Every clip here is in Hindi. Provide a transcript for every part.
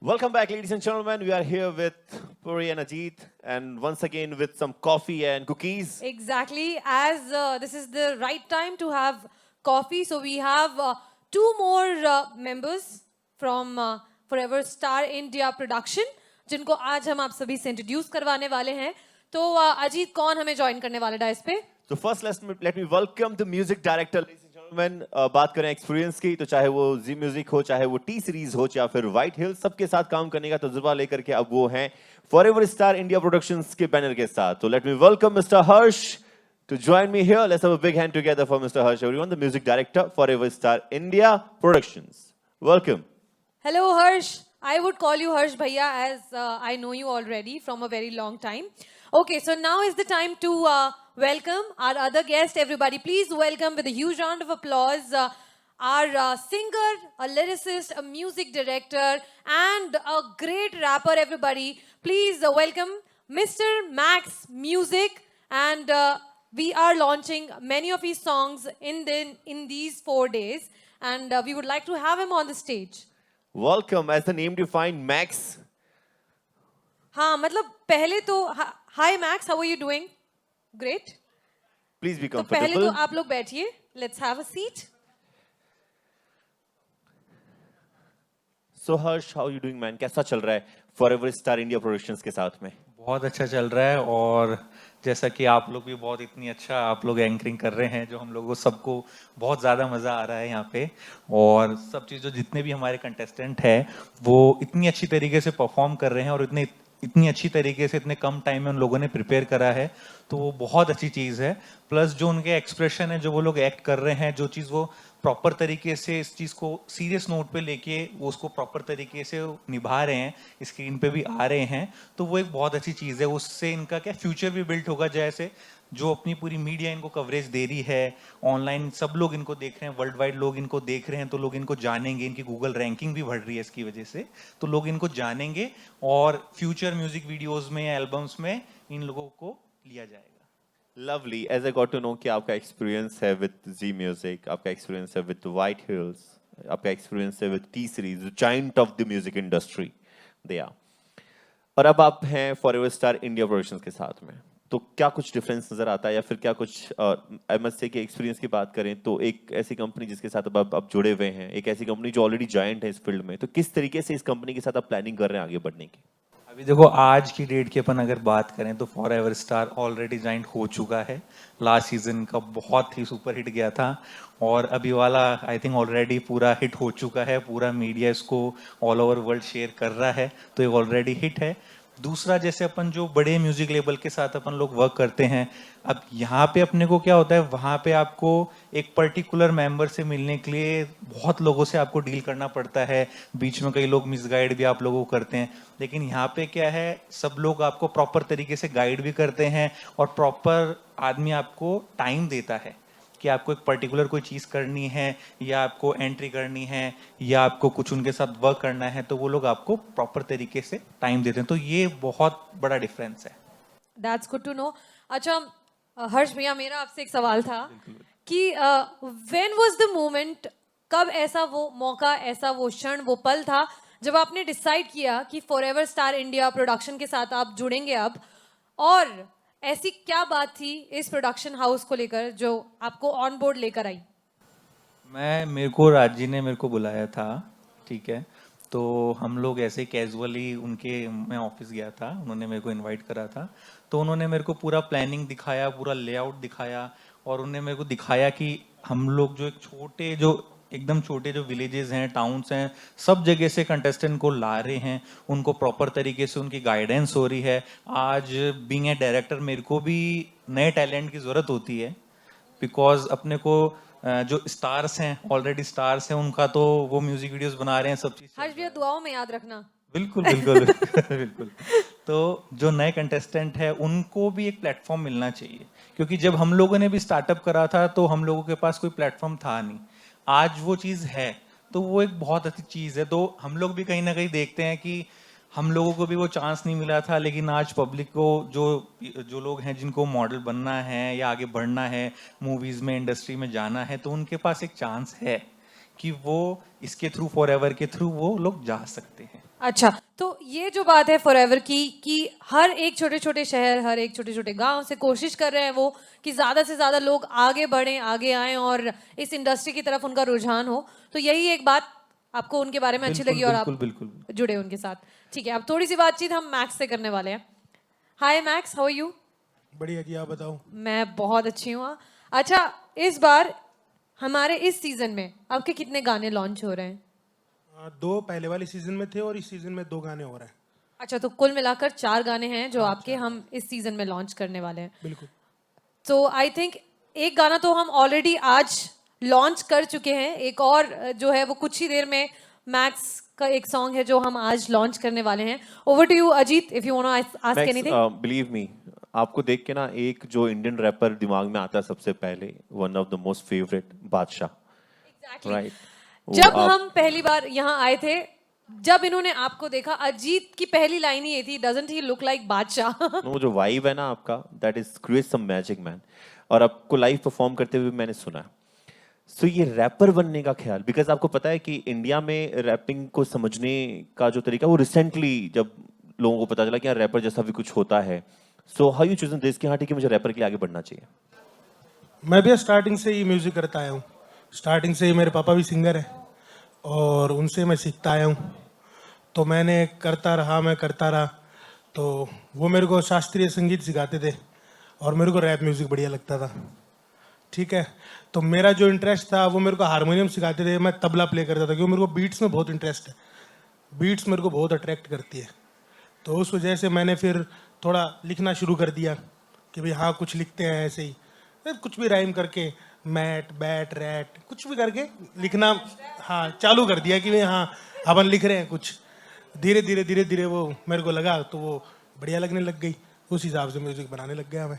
Welcome back, ladies and gentlemen. We are here with Puri and Ajit, and once again with some coffee and cookies. Exactly, as this is the right time to have coffee. So we have two more members from Forever Star India Production, जिनको आज हम आप सभी से इंट्रोड्यूस करवाने वाले हैं. तो अजीत कौन हमें ज्वाइन करने वाले डाइस पे? So first, let me welcome the music director, ladies and gentlemen. बात करें एक्सपीरियंस की, तो चाहे वो जी म्यूजिक हो, चाहे वो टी सीरीज हो, या फिर व्हाइट हिल, सबके साथ काम करने का तजुर्बा लेकर के अब वो हैं फॉरएवर स्टार इंडिया प्रोडक्शंस के बैनर के साथ. तो let me welcome mister Harsh to join me here. Let's have a big hand together for Mr. Harsh, everyone, the music director, Forever Star India Productions. Welcome. Hello, Harsh. I would call you Harsh Bhaiya as I know you already from a very long time. Okay, so now is the time to welcome our other guest. Everybody, please welcome with a huge round of applause our singer, a lyricist, a music director, and a great rapper. Everybody, please welcome Mr. Max Music. And we are launching many of his songs in these 4 days. And we would like to have him on the stage. Welcome. As the name defined, Max. हाँ मतलब पहले तो hi Max how are you doing great Please be तो पहले तो comfortable. आप लोग बैठिए let's have a seat So Harsh, how you doing, man? कैसा चल रहा है Forever Star India Productions के साथ में? बहुत अच्छा चल रहा है और जैसा कि आप लोग भी बहुत इतनी अच्छा आप लोग एंकरिंग कर रहे हैं जो हम लोगों सबको बहुत ज़्यादा मज़ा आ रहा है यहाँ पे और सब चीज़ जो जितने भी हमारे कंटेस्टेंट हैं वो इतनी अच्छी तरीके से परफॉर्म कर रहे हैं और इतनी अच्छी तरीके से इतने कम टाइम में उन लोगों ने प्रिपेयर करा है तो वो बहुत अच्छी चीज़ है. प्लस जो उनके एक्सप्रेशन है जो वो लोग एक्ट कर रहे हैं जो चीज़ वो प्रॉपर तरीके से इस चीज़ को सीरियस नोट पे लेके वो उसको प्रॉपर तरीके से निभा रहे हैं स्क्रीन पे भी आ रहे हैं तो वो एक बहुत अच्छी चीज़ है. उससे इनका क्या फ्यूचर भी बिल्ड होगा जैसे जो अपनी पूरी मीडिया इनको कवरेज दे रही है ऑनलाइन सब लोग इनको देख रहे हैं वर्ल्ड वाइड लोग इनको देख रहे हैं तो लोग इनको जानेंगे इनकी गूगल रैंकिंग भी बढ़ रही है इसकी वजह से तो लोग इनको जानेंगे और फ्यूचर म्यूजिक वीडियोस में या एल्बम्स में इन लोगों को लिया जाएगा. Lovely. As I got to know कि आपका एक्सपीरियंस है with Z Music, आपका एक्सपीरियंस है with White Hills, आपका एक्सपीरियंस है with T Series, the giant of the music industry. They are. और अब आप हैं Forever Star India Productions के साथ में. तो क्या कुछ डिफरेंस नजर आता है या फिर क्या कुछ एमएससी के एक्सपीरियंस की बात करें तो एक ऐसी कंपनी जिसके साथ अब आप जुड़े हुए हैं एक ऐसी कंपनी जो ऑलरेडी जायंट है इस फील्ड में तो किस तरीके से इस कंपनी के साथ आप प्लानिंग कर रहे हैं आगे बढ़ने की? अभी देखो आज की डेट की अपन अगर बात करें तो फॉरएवर स्टार ऑलरेडी जॉइंट हो चुका है. लास्ट सीजन का बहुत ही सुपर हिट गया था और अभी वाला आई थिंक ऑलरेडी पूरा हिट हो चुका है. पूरा मीडिया इसको ऑल ओवर वर्ल्ड शेयर कर रहा है तो ये ऑलरेडी हिट है. दूसरा जैसे अपन जो बड़े म्यूजिक लेबल के साथ अपन लोग वर्क करते हैं अब यहाँ पे अपने को क्या होता है वहाँ पे आपको एक पर्टिकुलर मेंबर से मिलने के लिए बहुत लोगों से आपको डील करना पड़ता है. बीच में कई लोग मिसगाइड भी आप लोगों को करते हैं लेकिन यहाँ पे क्या है सब लोग आपको प्रॉपर तरीके से गाइड भी करते हैं और प्रॉपर आदमी आपको टाइम देता है कि आपको एक पर्टिकुलर कोई चीज़ करनी है या आपको एंट्री करनी है या आपको कुछ उनके साथ वर्क करना है तो वो लोग आपको प्रॉपर तरीके से टाइम देते हैं तो ये बहुत बड़ा डिफरेंस है. That's good to know. अच्छा हर्ष भैया मेरा आपसे एक सवाल था कि व्हेन वाज द मोमेंट कब ऐसा वो मौका ऐसा वो क्षण वो पल था जब आपने डिसाइड किया कि फॉरएवर स्टार इंडिया प्रोडक्शन के साथ आप जुड़ेंगे अब और ऐसी क्या बात थी इस प्रोडक्शन हाउस को लेकर जो आपको ऑन बोर्ड लेकर आई? मेरे को राज जी ने मेरे को बुलाया था ठीक है तो हम लोग ऐसे कैजुअली उनके मैं ऑफिस गया था उन्होंने मेरे को इनवाइट करा था तो उन्होंने मेरे को पूरा प्लानिंग दिखाया पूरा लेआउट दिखाया और उन्होंने मेरे को दिखाया कि हम लोग जो एकदम छोटे जो विलेजेस हैं टाउन्स हैं सब जगह से कंटेस्टेंट को ला रहे हैं उनको प्रॉपर तरीके से उनकी गाइडेंस हो रही है. आज बीइंग ए डायरेक्टर मेरे को भी नए टैलेंट की ज़रूरत होती है बिकॉज अपने को जो स्टार्स हैं ऑलरेडी स्टार्स हैं उनका तो वो म्यूजिक वीडियोस बना रहे हैं सब चीज़. हर्ष भैया दुआओं में याद रखना. बिल्कुल बिल्कुल बिल्कुल. तो जो नए कंटेस्टेंट है उनको भी एक प्लेटफॉर्म मिलना चाहिए क्योंकि जब हम लोगों ने भी स्टार्टअप करा था तो हम लोगों के पास कोई प्लेटफॉर्म था नहीं. आज वो चीज़ है तो वो एक बहुत अच्छी चीज़ है. तो हम लोग भी कहीं ना कहीं देखते हैं कि हम लोगों को भी वो चांस नहीं मिला था लेकिन आज पब्लिक को जो लोग हैं जिनको मॉडल बनना है या आगे बढ़ना है मूवीज़ में इंडस्ट्री में जाना है तो उनके पास एक चांस है कि वो इसके थ्रू फॉरएवर के थ्रू वो लोग जा सकते हैं. अच्छा, तो ये जो बात है फॉरएवर की कि हर एक छोटे छोटे शहर, हर एक छोटे छोटे गांव से कोशिश कर रहे हैं वो कि ज़्यादा से ज़्यादा लोग आगे बढ़ें, आगे आएं और इस इंडस्ट्री की तरफ उनका रुझान हो, तो यही एक बात आपको उनके बारे में अच्छी बिल्कुल लगी और आप बिल्कुल बिल्कुल। जुड़े उनके साथ। ठीक है, अब थोड़ी सी बातचीत हम मैक्स से करने वाले हैं। हाय मैक्स, हाउ आर यू? बढ़िया जी, आप बताओ। मैं बहुत अच्छी हूँ। अच्छा, इस बार हमारे इस सीजन में आपके कितने गाने लॉन्च हो रहे हैं? दो पहले वाले सीजन में थे और इस सीजन में 2 गाने हो रहे हैं। अच्छा, तो कुल मिलाकर 4 गाने हैं जो आपके हम इस सीजन में लॉन्च करने वाले हैं। बिल्कुल। तो आई थिंक एक गाना तो हम ऑलरेडी आज लॉन्च कर चुके हैं, एक और जो है वो कुछ ही देर में मैक्स का एक सॉन्ग है जो हम आज लॉन्च करने वाले हैं। Over to you Ajit, if you want to ask anything. Believe me, आपको देख के ना एक जो इंडियन रैपर दिमाग में आता है सबसे पहले, one of the most favourite, बादशाह, राइट? जब हम पहली बार यहाँ आए थे, जब इन्होंने आपको देखा, अजीत की पहली लाइन ही ये थी, डजंट ही लुक लाइक बादशाह? वो जो वाइब है ना आपका, that is create some magic man. और आपको लाइव परफॉर्म करते हुए मैंने सुना। सो ये रैपर बनने का ख्याल, बिकॉज आपको पता है कि इंडिया में रैपिंग को समझने का जो तरीका, वो रिसेंटली जब लोगों को पता चला कि यार रैपर जैसा भी कुछ होता है, so how you chosen this कि हाँ ठीक है मुझे रैपर के लिए आगे बढ़ना चाहिए? मैं भी स्टार्टिंग से ही म्यूजिक करता आया हूँ। स्टार्टिंग से ही मेरे पापा भी सिंगर हैं और उनसे मैं सीखता आया हूँ। तो मैंने करता रहा, मैं करता रहा। तो वो मेरे को शास्त्रीय संगीत सिखाते थे और मेरे को रैप म्यूजिक बढ़िया लगता था। ठीक है, तो मेरा जो इंटरेस्ट था वो मेरे को हारमोनियम सिखाते थे, मैं तबला प्ले करता था क्योंकि मेरे को बीट्स में बहुत इंटरेस्ट है। बीट्स मेरे को बहुत अट्रैक्ट करती है। तो उस वजह से मैंने फिर थोड़ा लिखना शुरू कर दिया कि भाई हाँ कुछ लिखते हैं ऐसे ही, कुछ भी राइम करके, मैट बैट रैट कुछ भी करके लिखना हाँ चालू कर दिया कि भाई हाँ अपन लिख रहे हैं कुछ। धीरे धीरे वो मेरे को लगा तो वो बढ़िया लगने लग गई। उस हिसाब से म्यूजिक बनाने लग गया मैं।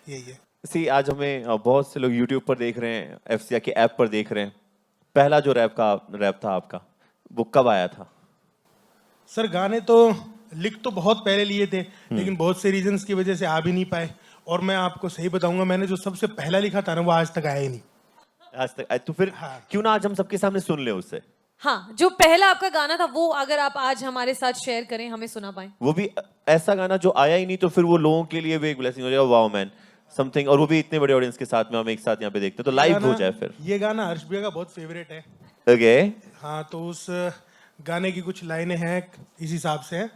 यही है। सी आज हमें बहुत से लोग यूट्यूब पर देख रहे हैं, एफसीआई के ऐप पर देख रहे हैं। पहला जो रैप था आपका, वो कब आया था? सर गाने तो लिख तो बहुत पहले लिए थे, लेकिन बहुत से रीजंस की वजह से आ भी नहीं पाए। और मैं आपको सही बताऊंगा, मैंने जो सबसे पहला लिखा था ना वो आज तक आया ही नहीं। आज तक? तो फिर हाँ। क्यों ना आज हम सबके सामने सुन ले उसे? हाँ, जो पहला आपका गाना था वो अगर आप आज हमारे साथ शेयर करें, हमें सुना पाए। वो भी ऐसा गाना जो आया ही नहीं, तो फिर वो लोगों के लिए भी एक ब्लेसिंग हो जाएगा। Wow man, something. और वो भी इतने बड़े ऑडियंस के साथ में हम एक साथ यहाँ पे देखते हैं, तो लाइव हो जाए फिर। ये गाना हर्ष भैया का बहुत फेवरेट है। ओके। हाँ, तो उस गाने की कुछ लाइनें हैं इस हिसाब से हैं।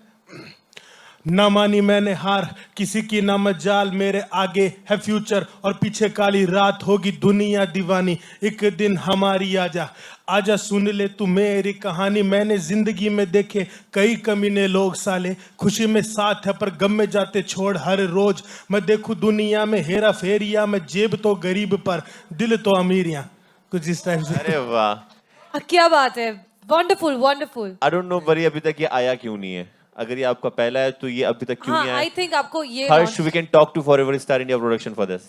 ना मानी मैंने हार किसी की, ना मजाल मेरे आगे है फ्यूचर और पीछे काली रात होगी दुनिया दीवानी। एक दिन हमारी आजा आजा सुन ले तू मेरी कहानी। मैंने जिंदगी में देखे कई कमीने लोग साले, खुशी में साथ है पर गम में जाते छोड़ हर रोज। मैं देखूं दुनिया में हेरा फेरिया, मैं जेब तो गरीब पर दिल तो अमीरिया। कुछ इस टाइप से। अरे वाह, क्या बात है, wonderful wonderful. I don't know बरी अभी तक ये आया क्यों नहीं है। अगर ये आपका पहला है तो ये अभी तक क्यों हाँ, नहीं आई आया? थिंक आपको ये Harsh, we can talk to forever Star India production for this.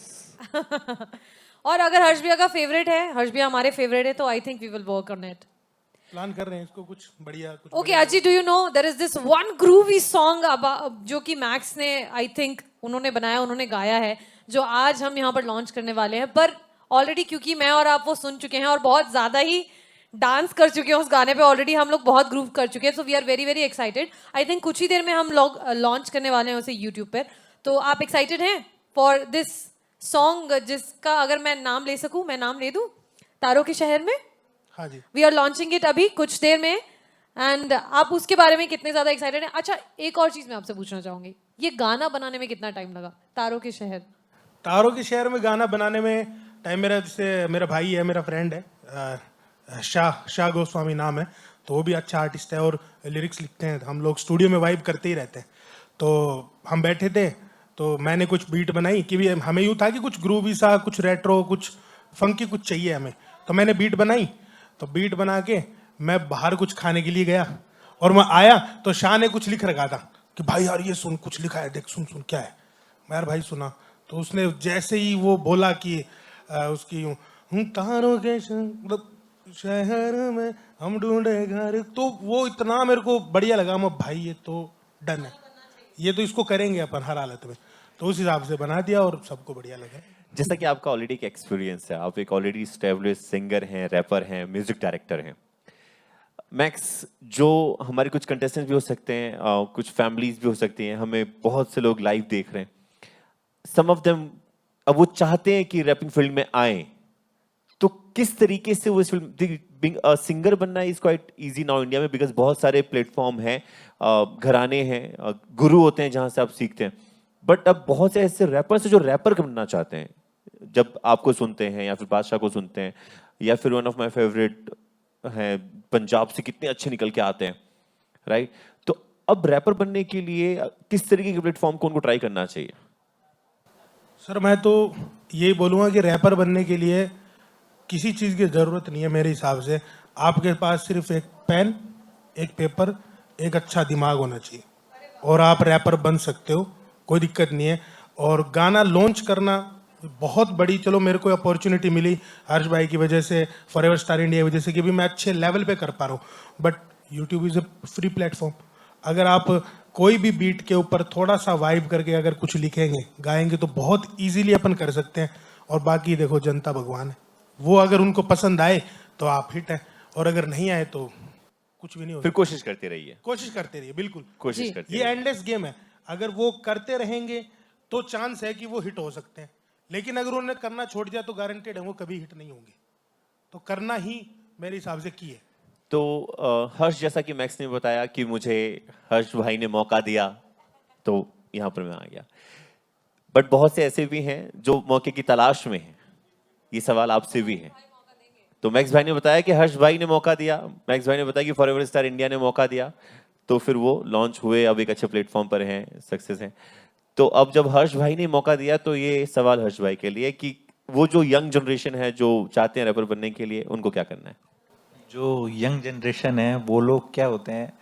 और अगर हर्ष भैया का फेवरेट है, हर्ष भैया हमारे फेवरेट है, तो I think we will work on it. Plan कर रहे हैं इसको कुछ बढ़िया कुछ ओके अजी, do you know there is this one groovy song जो कि मैक्स ने आई थिंक उन्होंने बनाया, उन्होंने गाया है, जो आज हम यहाँ पर लॉन्च करने वाले हैं। पर ऑलरेडी क्योंकि मैं और आप वो सुन चुके हैं और बहुत ज्यादा ही डांस कर चुके हैं उस गाने पे, ऑलरेडी हम लोग बहुत ग्रूव कर चुके हैं, so we are very very excited. I think कुछ ही देर में हम लोग लॉन्च करने वाले हैं उसे यूट्यूब पर। तो आप एक्साइटेड हैं फॉर दिस सॉन्ग, जिसका अगर मैं नाम ले सकूं, मैं नाम ले दूं, तारों के शहर में? हाँ जी। वी आर लॉन्चिंग इट अभी कुछ देर में। एंड आप उसके बारे में कितने ज्यादा एक्साइटेड हैं? अच्छा, एक और चीज मैं आपसे पूछना चाहूंगी, ये गाना बनाने में कितना टाइम लगा, तारों के शहर? तारों के शहर में गाना बनाने में टाइम, मेरा जैसे मेरा भाई है, मेरा फ्रेंड है, शाह गोस्वामी नाम है। तो वो भी अच्छा आर्टिस्ट है और लिरिक्स लिखते हैं। हम लोग स्टूडियो में वाइब करते ही रहते हैं। तो हम बैठे थे तो मैंने कुछ बीट बनाई कि भी हमें यूँ था कि कुछ ग्रूवी सा, कुछ रेट्रो, कुछ फंकी कुछ चाहिए हमें। तो मैंने बीट बनाई। तो बीट बना के मैं बाहर कुछ खाने के लिए गया और मैं आया तो शाह ने कुछ लिख रखा था कि भाई यार ये सुन, कुछ लिखा है देख, सुन सुन क्या है। मैं यार भाई सुना। तो उसने जैसे ही वो बोला कि उसकी यूं तारों के मतलब शहर में हम ढूंढे घर, तो वो इतना मेरे को बढ़िया लगा। मैं भाई ये तो डन है, ये तो इसको करेंगे अपन हर हालत में। तो उस हिसाब से बना दिया और सबको बढ़िया लगा। जैसा कि आपका ऑलरेडी एक एक्सपीरियंस है, आप एक ऑलरेडी स्टेब्लिश सिंगर हैं, रैपर हैं, म्यूजिक डायरेक्टर हैं, मैक्स, जो हमारे कुछ कंटेस्टेंट्स भी हो सकते हैं, कुछ फैमिलीज भी हो सकती हैं, हमें बहुत से लोग लाइव देख रहे हैं, सम ऑफ देम अब वो चाहते हैं कि रैपिंग फील्ड में आए, तो किस तरीके से वो इस फील्ड सिंगर बनना is quite easy now India में, बिकॉज बहुत सारे प्लेटफॉर्म हैं, घराने हैं, गुरु होते हैं जहां से आप सीखते हैं, बट अब बहुत से ऐसे रैपर्स हैं जो रैपर बनना चाहते हैं, जब आपको सुनते हैं या फिर बादशाह को सुनते हैं, या फिर वन ऑफ माय फेवरेट हैं पंजाब से, कितने अच्छे निकल के आते हैं, राइट? तो अब रैपर बनने के लिए किस तरीके के प्लेटफॉर्म को उनको ट्राई करना चाहिए? सर मैं तो यही बोलूँगा कि रैपर बनने के लिए किसी चीज़ की ज़रूरत नहीं है मेरे हिसाब से। आपके पास सिर्फ एक पेन, एक पेपर, एक अच्छा दिमाग होना चाहिए और आप रैपर बन सकते हो, कोई दिक्कत नहीं है। और गाना लॉन्च करना बहुत बड़ी, चलो मेरे को अपॉर्चुनिटी मिली हर्ष भाई की वजह से, फॉरएवर स्टार इंडिया की वजह से, कि भी मैं अच्छे लेवल पे कर पा रहा हूँ, but YouTube is a free platform. अगर आप कोई भी बीट के ऊपर थोड़ा सा वाइब करके अगर कुछ लिखेंगे, गाएंगे, तो बहुत इजीली अपन कर सकते हैं। और बाकी देखो, जनता भगवान है, वो अगर उनको पसंद आए तो आप हिट हैं, और अगर नहीं आए तो कुछ भी नहीं हो फिर सकता। कोशिश करते रहिए, कोशिश करते रहिए, बिल्कुल कोशिश जी। करते ये रहिए। एंडलेस गेम है। अगर वो करते रहेंगे तो चांस है कि वो हिट हो सकते हैं, लेकिन अगर उन्होंने करना छोड़ दिया तो गारंटेड है वो कभी हिट नहीं होंगे। तो करना ही मेरे हिसाब से की है। तो हर्ष, जैसा कि मैक्स ने बताया कि मुझे हर्ष भाई ने मौका दिया, तो यहाँ पर मैं आ गया, बट बहुत से ऐसे भी हैं जो मौके की तलाश में हैं। ये सवाल आपसे भी है। तो मैक्स भाई ने बताया कि हर्ष भाई ने मौका दिया, मैक्स भाई ने बताया कि फॉरएवर स्टार इंडिया ने मौका दिया, तो फिर वो लॉन्च हुए, अब एक अच्छे प्लेटफॉर्म पर हैं, सक्सेस हैं। तो अब जब हर्ष भाई ने मौका दिया, तो ये सवाल हर्ष भाई के लिए कि वो जो यंग जनरेशन है जो चाहते हैं रैपर बनने के लिए, उनको क्या करना है? जो यंग जनरेशन है वो लोग क्या होते हैं,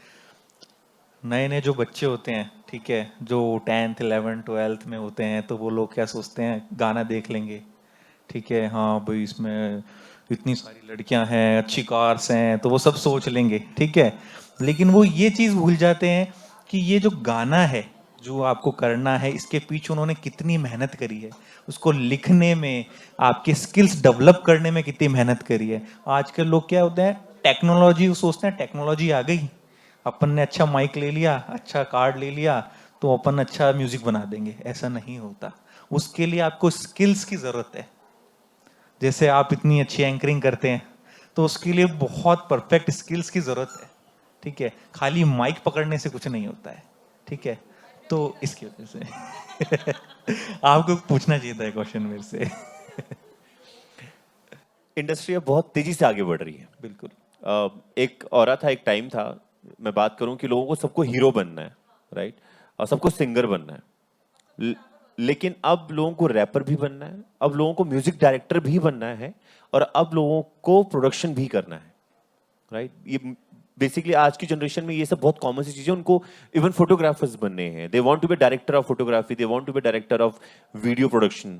नए नए जो बच्चे होते हैं, ठीक है, जो 10th 11th 12th में होते हैं, तो वो लोग क्या सोचते हैं, गाना देख लेंगे, ठीक है, हाँ भाई इसमें इतनी सारी लड़कियां हैं, अच्छी कार्स हैं, तो वो सब सोच लेंगे, ठीक है। लेकिन वो ये चीज़ भूल जाते हैं कि ये जो गाना है जो आपको करना है, इसके पीछे उन्होंने कितनी मेहनत करी है, उसको लिखने में, आपके स्किल्स डेवलप करने में कितनी मेहनत करी है। आजकल लोग क्या होते हैं, टेक्नोलॉजी सोचते हैं, टेक्नोलॉजी आ गई, अपन ने अच्छा माइक ले लिया, अच्छा कार्ड ले लिया, तो अपन अच्छा म्यूजिक बना देंगे। ऐसा नहीं होता, उसके लिए आपको स्किल्स की जरूरत है। जैसे आप इतनी अच्छी एंकरिंग करते हैं, तो उसके लिए बहुत परफेक्ट स्किल्स की जरूरत है, ठीक है, खाली माइक पकड़ने से कुछ नहीं होता है, ठीक है। तो इसकी वजह से आपको पूछना चाहिए था क्वेश्चन मेरे से। इंडस्ट्री अब बहुत तेजी से आगे बढ़ रही है। बिल्कुल। एक औरत था, एक टाइम था, मैं बात करूं कि लोगों को सबको हीरो बनना है, राइट, और सबको सिंगर बनना है, लेकिन अब लोगों को रैपर भी बनना है, अब लोगों को म्यूजिक डायरेक्टर भी बनना है, और अब लोगों को प्रोडक्शन भी करना है, राइट। ये बेसिकली आज की जनरेशन में ये सब बहुत कॉमन सी चीजें, उनको इवन फोटोग्राफर्स बनने हैं, they want to be director of photography, they want to be director of video production.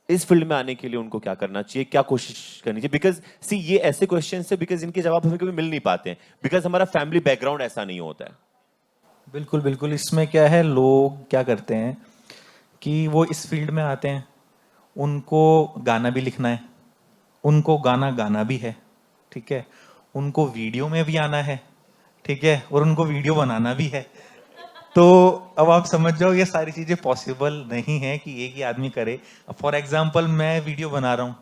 इस फील्ड में आने के लिए उनको क्या करना चाहिए, क्या कोशिश करनी चाहिए? बिकॉज सी, ये ऐसे क्वेश्चन है बिकॉज इनके जवाब हमें कभी मिल नहीं पाते हैं, बिकॉज हमारा फैमिली बैकग्राउंड ऐसा नहीं होता है। बिल्कुल बिल्कुल, इसमें क्या है, लोग क्या करते हैं कि वो इस फील्ड में आते हैं, उनको गाना भी लिखना है, उनको गाना गाना भी है, ठीक है, उनको वीडियो में भी आना है, ठीक है, और उनको वीडियो बनाना भी है। तो अब आप समझ जाओ ये सारी चीजें पॉसिबल नहीं है कि एक ही आदमी करे। फॉर एग्जाम्पल, मैं वीडियो बना रहा हूँ,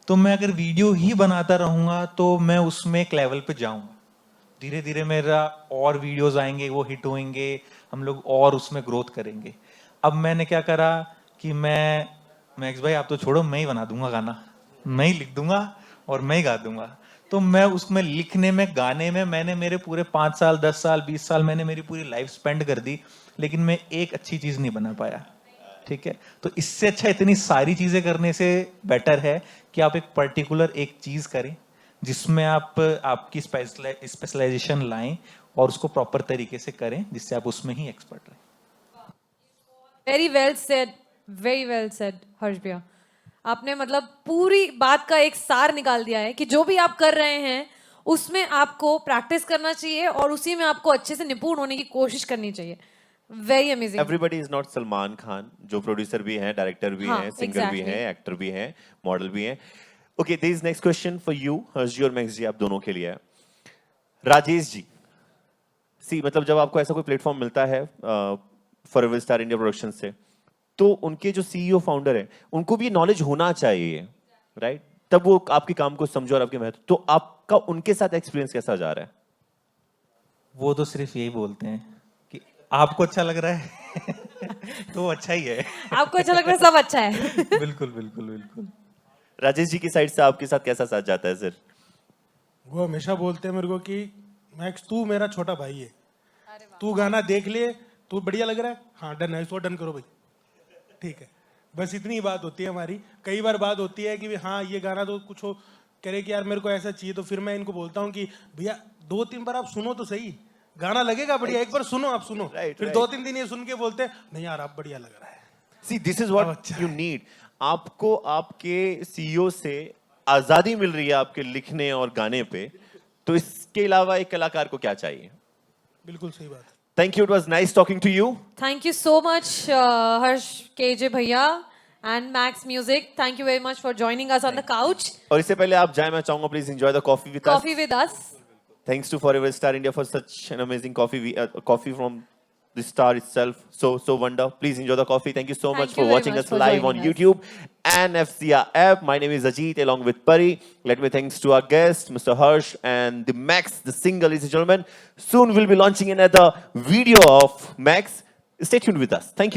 तो मैं अगर वीडियो ही बनाता रहूंगा तो मैं उसमें एक लेवल पे जाऊंगा, धीरे धीरे मेरा और वीडियोस आएंगे, वो हिट होंगे, हम लोग और उसमें ग्रोथ करेंगे। अब मैंने क्या करा कि मैक्स भाई आप तो छोड़ो, मैं ही बना दूंगा गाना, मैं ही लिख दूंगा और मैं ही गा दूंगा। तो मैं उसमें लिखने में, गाने में मैंने मेरे पूरे 5 साल 10 साल 20 साल मैंने मेरी पूरी लाइफ स्पेंड कर दी, लेकिन मैं एक अच्छी चीज नहीं बना पाया, ठीक है। तो इससे अच्छा इतनी सारी चीजें करने से बेटर है कि आप एक पर्टिकुलर एक चीज करें जिसमें आप आपकी स्पेशलाइजेशन लाएं और उसको प्रॉपर तरीके से करें, जिससे आप उसमें ही एक्सपर्ट रहें। Very well said, very well said Harsh भैया। आपने मतलब पूरी बात का एक सार निकाल दिया है कि जो भी आप कर रहे हैं उसमें आपको प्रैक्टिस करना चाहिए और उसी में आपको अच्छे से निपुण होने की कोशिश करनी चाहिए। Very amazing. Everybody is not Salman Khan, जो प्रोड्यूसर भी हैं, डायरेक्टर भी हाँ, हैं, सिंगर भी exactly. हैं, एक्टर भी हैं, मॉडल भी हैं। Okay, this next question for you Harsh ji और मैक्स जी, आप दोनों के लिए है। राजेश जी, सी मतलब जब आपको ऐसा कोई प्लेटफॉर्म मिलता है फॉरएवर स्टार इंडिया प्रोडक्शन से, तो उनके जो सीईओ फाउंडर है उनको भी नॉलेज होना चाहिए, राइट? तब वो आपके काम को समझो और आपके महत्व। तो आपका उनके साथ एक्सपीरियंस कैसा जा रहा है? वो तो सिर्फ यही बोलते हैं कि आपको अच्छा लग रहा है तो अच्छा ही है। आपको अच्छा लग रहा है, सब अच्छा है। बिल्कुल बिल्कुल बिल्कुल। राजेश जी की साइड से आपके साथ कैसा साथ जाता है सर? वो हमेशा बोलते हैं मेरे को कि मैक्स तू मेरा छोटा भाई है, तू गाना देख ले, तू बढ़िया लग रहा है, हाँ डन है, इसको डन करो भाई, ठीक है। बस इतनी बात होती है हमारी। कई बार बात होती है कि भी हाँ ये गाना तो कुछ हो, कह रहे कि यार मेरे को ऐसा चाहिए, तो फिर मैं इनको बोलता हूँ कि भैया 2-3 बार आप सुनो तो सही, गाना लगेगा बढ़िया, एक बार सुनो, आप सुनो, Right, फिर right. 2-3 दिन ये सुन के बोलते हैं नहीं यार आप बढ़िया लग रहा है। सी दिस इज व्हाट अच्छा यू नीड। आपको आपके सीईओ से आजादी मिल रही है आपके लिखने और गाने पे, तो इसके अलावा एक कलाकार को क्या चाहिए? बिल्कुल सही बात है। Thank you, it was nice talking to you. Thank you so much, Harsh KJ Bhaiya and Max Music. Thank you very much for joining us on the couch. और इससे पहले आप जाए, मैं चाहूंगा please enjoy the coffee with us. Coffee with us. Thanks to Forever Star India for such an amazing coffee. Coffee from the star itself, so wonder. Please enjoy the coffee. Thank you so Thank much you for very watching much us for live on joining us. YouTube and FCR app. My name is Ajit along with Pari. Let me thanks to our guest, Mr. Harsh, and the Max, the single, ladies and gentlemen. Soon we'll be launching another video of Max. Stay tuned with us. Thank you.